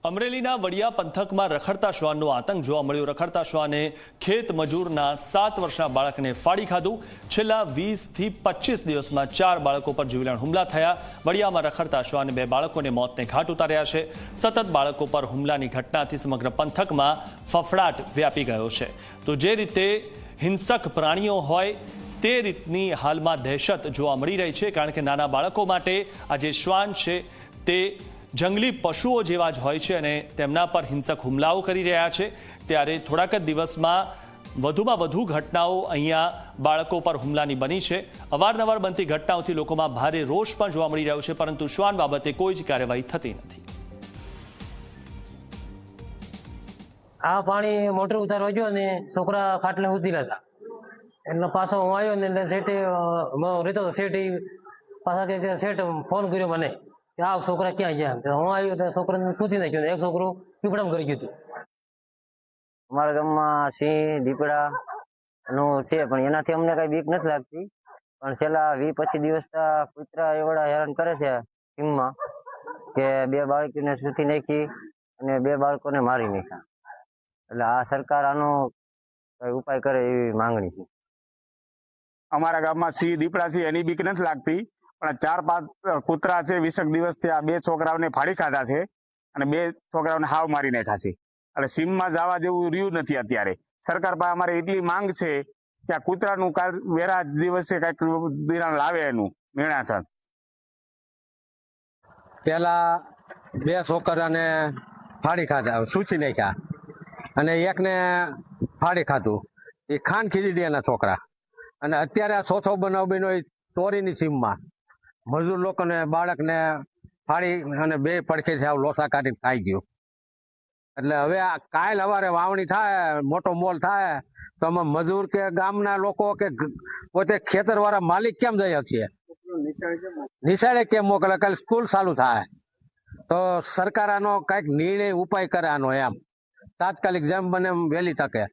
અમરેલીના વડિયા પંથકમાં રખડતા શ્વાનનો આતંક જોવા મળ્યો। રખડતા શ્વાને ખેત મજૂરના 7 વર્ષના બાળકને ફાડી ખાધું। છેલ્લા 20 થી 25 દિવસમાં 4 બાળકો પર જીવલેણ હુમલા થયા। વડિયામાં રખડતા શ્વાને 2 બાળકોને મોતને ઘાટ ઉતાર્યા છે। સતત બાળકો પર હુમલાની ઘટનાથી સમગ્ર પંથકમાં ફફડાટ વ્યાપી ગયો છે। તો જે રીતે હિંસક પ્રાણીઓ હોય તે રીતની હાલમાં દહેશત જોવા મળી રહી છે, કારણ કે નાના બાળકો માટે આ જે શ્વાન છે તે જંગલી પશુઓ જેવા જ હોય છે અને તેમના પર હિંસક હુમલાઓ કરી રહ્યા છે। ત્યારે થોડાક જ દિવસમાં વધુમાં વધુ ઘટનાઓ અહીંયા બાળકો પર હુમલાની બની છે। અવારનવાર બનતી ઘટનાઓથી લોકોમાં ભારે રોષ પણ જોવા મળી રહ્યો છે, પરંતુ શ્વાન બાબતે કોઈ જ કાર્યવાહી થતી નથી। આ પાણી મોટર ઉતારવા ગયો ને છોકરા ખાટલે ઉતર્યા હતા, એટલે પાછો હું આવ્યો ને એટલે શેઠે રહેતો શેઠ પાછા કે શેઠ ફોન કર્યો મને કે આ છોકરા ક્યાં ગયા। હું આવ્યો એટલે છોકરાને સૂતી નાખ્યો, એક છોકરું પીપળામાં કરી ગયું હતું। અમારા ગામમાં સિંહ દીપડા નું છે, પણ એનાથી અમને કઈ બીક નથી લાગતી, પણ છેલ્લા 20-25 દિવસ કૂતરા એવડા હેરાન કરે છે ટીમમાં કે 2 બાળકીને સૂતી નાખી અને 2 બાળકોને મારી નાખ્યા। એટલે આ સરકાર આનો કઈ ઉપાય કરે એવી માંગણી છે। અમારા ગામમાં સિંહ દીપડા છે એની બીક નથી લાગતી, પણ 4-5 કૂતરા છે 20 દિવસથી આ 2 છોકરાઓને ફાડી ખાધા છે અને 2 છોકરાઓને હાવ મારી નાખ્યા છે। એટલે સીમમાં જવા જેવું રહ્યું નથી। અત્યારે સરકાર પાસે અમારે એટલી માંગ છે કે આ કૂતરાનું વેરા દિવસે કઈક દિરાણ લાવે એનું નિર્ણાસન। પેલા 2 છોકરાને ફાડી ખાધા, સૂચી નાખ્યા અને એકને ફાડી ખાધું, એ ખાન ખીજડીયાના છોકરા। અને અત્યારે આ ચોથો બનાવ બન્યો ચોરીની સીમમાં મજૂર લોકોને બાળકને ફાડી અને 2 પડખેથી આવ લોસા કાઢીને ખાઈ ગયું। એટલે હવે આ કાલ સવારે વાવણી થાય, મોટો મોલ થાય તો અમે મજૂર કે ગામના લોકો કે પોતે ખેતર વાળા માલિક કેમ જઈ શકીએ? નિશાળે કેમ મોકલે? કાલે સ્કૂલ ચાલુ થાય તો સરકાર આનો કઈક નિર્ણય ઉપાય કરે આનો, એમ તાત્કાલિક જેમ બને એમ વહેલી તકે।